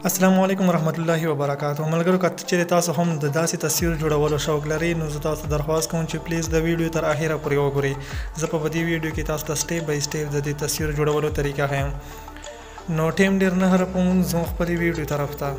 السلام علیکم ورحمت الله وبرکاتہ ملګرو کته چې تاسو هم د داسې تصویر جوړولو شوق لرئ نو زه تاسو درخواست کوم چې پلیز د ویډیو تر اخره پورې وګورئ زه په دې ویډیو کې تاسو ته سټیپ بای سټیپ د دې تصویر جوړولو طریقه ښیم نو ټیم ډیر نه هرپوم زه خپل ویډیو طرف ته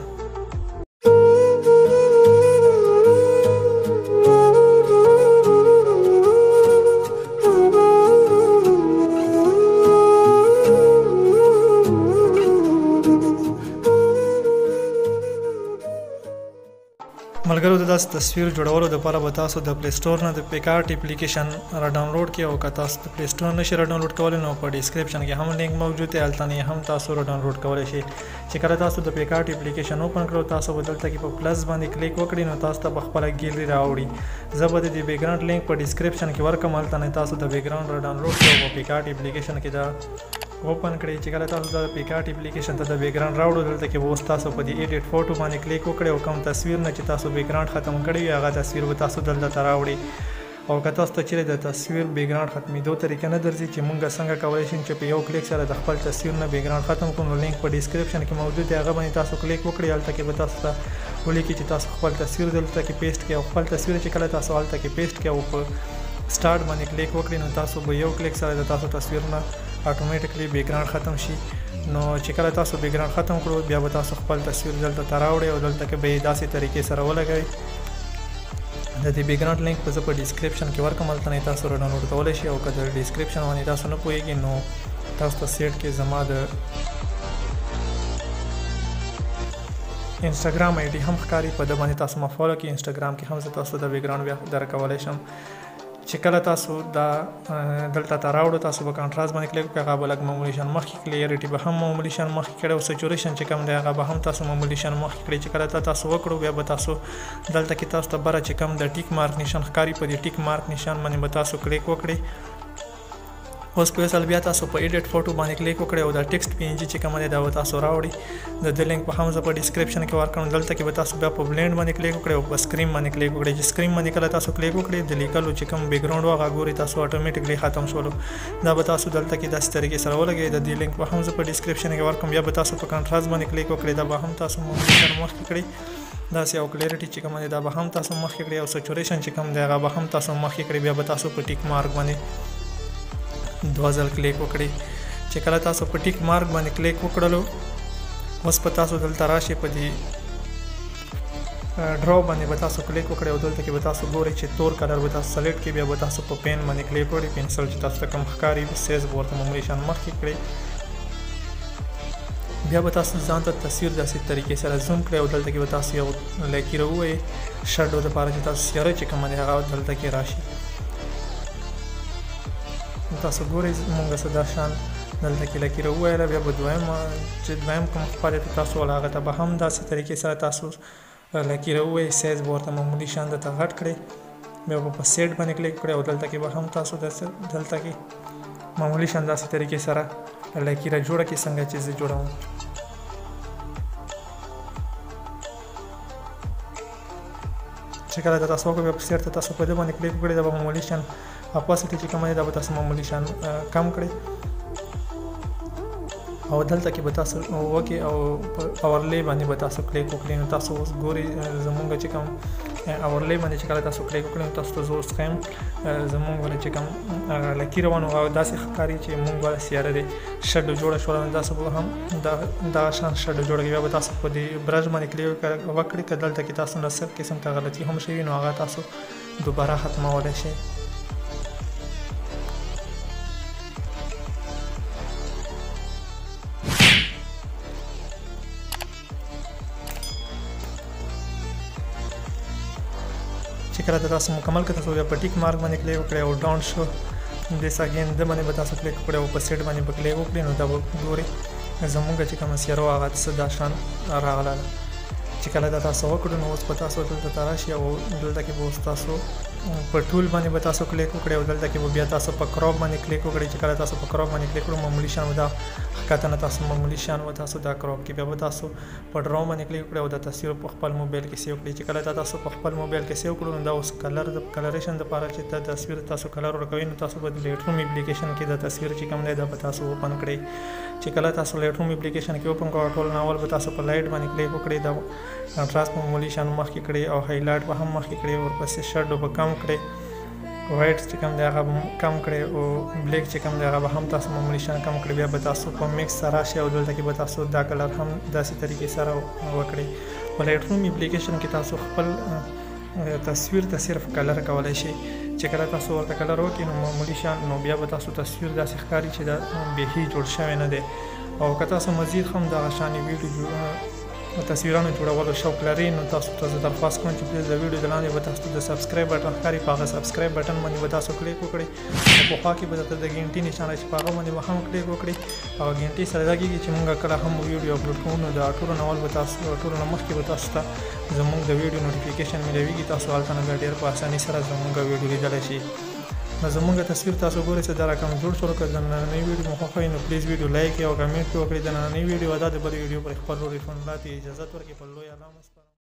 ملګرو د داسې تصویر جوړولو لپاره به تاسو د پلی سټور نه د پیکارت اپلیکیشن را ډاونلوډ کړئ او که تاسو د پلی سټور نشئ را ډاونلوډ کولی نو په ډسکرپشن کې هم لینک موجود دی هلته نه هم تاسو را ډاونلوډ کولی شئ چې کله تاسو د پیکارت اپلیکیشن اوپن کړو تاسو به دلته کې په پلس باندې کلیک وکړئ نو تاسو ته به خپله ګیلري راوړي زه به د دې بیکګراوند لینک په ډسکرپشن کې ورکړم هلته نه تاسو د بیکګراوند را ډاونلوډ کړئ په پیکارت اپلیکیشن کې دا اوپن کړئ چې کله تاسو د پیکارت اپلیکیشن ته د بیکګراوند راوړو دلته کې به اوس تاسو په دې ایډیټ فوټو باندې کلیک وکړئ او کوم تصویر نه چې تاسو بیکګراوند ختم کړی وي هغه تصویر به تاسو دلته ته راوړئ او که تاسو ته چیرې د تصویر بیکګراوند ختمېدو طریقه نه درځي چې موږ څنګه کولی شو چې په یو کلیک سره د خپل تصویر نه بیکګراوند ختم کړو نو لینک په ډسکرپشن کې موجود دی هغه باندې تاسو کلیک وکړئ هلته کې به تاسو ته ولیکي چې تاسو خپل تصویر دلته کې پیسټ کړئ او خپل تصویر چې کله تاسو هلته کې پیسټ کړئ او په سٹارټ باندې کلیک وکړئ نو تاسو به یو کلیک سره د تاسو تصویر نه اتوماتیکلی بیکګراوند ختم شي نو چې کله تاسو بیکګراوند ختم کړو بیا به تاسو خپل تصویر دلته ته راوړئ او دلته کې به یې داسې طریقې سره ولګوئ د دې بیکګراوند لینک به زه په ډسکرپشن کې ورکړم هلته نه تاسو را ډاونلوډ کولی شئ او که د ډسکرپشن باندې تاسو نه پوهېږئ نو تاسو ته سیټ کې زما د انسټاګرام آی ډي هم ښکاري په ده باندې تاسو ما فالو کړئ انسټاګرام کې هم زه تاسو د بیکګراوند بیا درکولی شم چې کله تاسو دا دلته ته راوړو تاسو به کانټراست باندې کلیک وکړئ هغه به لږ معمولي شان مخکې کلیریټي به هم معمولي شان مخکې کړئ او سچوریشن چې کوم دی هغه به هم تاسو معمولي شان مخکې کړئ چې کله تاسو وکړو بیا به تاسو دلته کې تاسو ته بره چې کوم د ټیک مارک نشان ښکاري په دې ټیک مارک نشان باندې به تاسو کلیک وکړئ اوس په اصل بیا تاسو په ایډیټ فوټو باندې کلیک وکړئ او دا ټیکسټ پی ان جي چې کومه دی دا به تاسو راوړئ د دې لینک به هم زه په ډسکرپشن کې ورکړم دلته کې به تاسو بیا په بلینډ باندې کلیک وکړئ او په سکرین باندې کلیک وکړئ چې سکرین باندې کله تاسو کلیک وکړئ د لیکلو چې کوم بیکګراوند و هغه ګورئ تاسو اتوماتیکلی ختم شولو دا به تاسو دلته کې داسې طریقې سره ولګئ د دې لینک به هم زه په ډسکرپشن کې ورکړم بیا به تاسو په کانټراست باندې کلیک وکړئ دا به هم تاسو مخکې کړئ داسې او کلیریټي چې کومه دی دا به هم تاسو مخکې کړئ او سچوریشن چې کوم دی هغه به هم تاسو مخکې کړئ بیا به تاسو په ټیک مارک باندې دوه ځل کلیک وکړئ چې کله تاسو په ټیک مارک باندې کلیک وکړلو اوس په تاسو دلته راشئ په دې ډرا باندې به تاسو کلیک وکړئ او دلته کې به تاسو ګورئ چې تور کلر به تاسو سلیکټ کړئ بیا به تاسو په پین باندې کلیک وکړئ پنسل چې تاسو ته کوم ښکاري سیز به ورته معمولي شان مخکې کړئ بیا به تاسو ځان ته تصویر داسې طریقې سره زوم کړئ او دلته کې به تاسو یو لکیر ووایئ شډو دپاره چې تاسو سیاره چې کومه دی هغه دلته کې راشي تاسو ګورئ مونږ څه دا شان دلته کې لکیره وویله بیا به دویم کوم ښکاري ته تاسو ولا هغه ته به هم داسې طریقې سره تاسو لکیره ووایئ سایز به ورته معمولي شان درته غټ کړئ بیا به په سیټ باندې کلیک کړئ او دلته کې به هم تاسو دلته کې معمولي شان داسې طریقې سره لکیره جوړه کړئ څنګه چې زه جوړوم چې کله د تاسو وکړو بیا په سیټ ته تاسو په دې باندې کلیک وکړئ دا به معمولي شان اپاسټي چې کومه دی دا به تاسو معمولي شان کم کړئ او دلته کې به تاسو وکړئ او په اورلی باندې به تاسو کلیک وکړئ نو تاسو اوس ګورئ زمونږ چې کوم اورلی باندې چې کله تاسو کلیک وکړئ نو تاسو ته زه اوس ښیم زمونږ والا چې کوم لکیره وه نو داسې ښکاري چې مونږ والا سیاره دی شډو جوړه شوله نو داسې به هم دغه شان شډو جوړه کړي بیا به تاسو په دې برش باندې کلیک وکړئ که دلته کې تاسو نه څه قسم ته غلطي هم شوي نو هغه تاسو دوباره ختمولی شئ چې کله تاسو مکمل کړئ تاسو بیا په ټیک مارک باندې کلیک وکړئ او ډاون شو دس اګین د باندې به تاسو کلیک وکړئ او په سیټ باندې به کلیک وکړئ نو دا به ګورئ زموږ چې کومه سیاره وه هغه څه دا شان راغله چې کله دا تاسو وکړو نو اوس به تاسو دلته ته راشئ او دلته کې به اوس تاسو په ټول باندې به تاسو کلیک وکړئ او دلته کې به بیا تاسو په کراپ باندې کلیک وکړئ چې کله تاسو په کراپ باندې کلیک کړو معمولي شان دا ښکته نه تاسو معمولي شیان به تاسو دا کراپ کې بیا به تاسو په ډراو باندې کلیک وکړئ او د تصویر په خپل موبایل کې سیو کړئ چې کله تاسو په خپل موبایل کې سیو کړو نو دا اوس کلریشن دپاره چې د تصویر تاسو کلر ورکوئ نو تاسو به د لایټ روم اپلیکیشن کې د تصویر چې کوم دی دا به تاسو اوپن کړئ چې کله تاسو لایټ روم اپلیکیشن کې اوپن کړئ ټول ناول به تاسو په لایټ باندې کلیک وکړئ دا کنټراست معمولي شیان مخکې کړئ او هایلایټ به هم مخکې کړئ ورپسې شیډو به کم کړئ وایټ چې کوم دی هغه به کم کړئ او بلیک چې کوم دی هغه به هم تاسو معمولي شیان کم کړئ بیا به تاسو په میکس سره راشئ او دلته کې به تاسو دا کلر هم داسې طریقې سره وکړئ په لایټ روم اپلیکیشن کې تاسو خپل تصویر ته صرف کلر کولی شئ چې کله تاسو ورته کلر وکړئ نو معمولي شیان نو بیا به تاسو تصویر داسې ښکاري چې دا بیخي جوړ شوی نه دی او که تاسو مزید هم دغه شانې ویډیو تصویرانو جوړولو شوق لرئ نو تاسو ته زه درخواست کوم چې پلیز د ویډیو د لاندې به تاسو د سبسکرایب بټن ښکاري په هغه سبسکرایب بټن باندې به تاسو کلیک وکړئ او په خوا کې به درته د ګینټي نشانه چې په هغه باندې به هم کلیک وکړئ او ګینټي سره دا کېږي چې موږ کله هم ویډیو اپلوډ کوو نو د ټولو نه اول به تاسو ټولو نه مخکې به تاسو ته زموږ د ویډیو نوټیفیکیشن میلاویږي تاسو هلته نه بیا ډېر په اسانۍ سره زموږ ویډیو لیدلی شئ نو زموږ تصویر تاسو ګورئ چې دا رقم جوړ شول که د نننۍ ویډیو مو خوښوي نو پلیز ویډیو لایک کړئ او کمنټ وکړئ د نننۍ ویډیو دا د بلې ویډیو پر خپل ریفنډ اجازت ورکړئ په لوی الله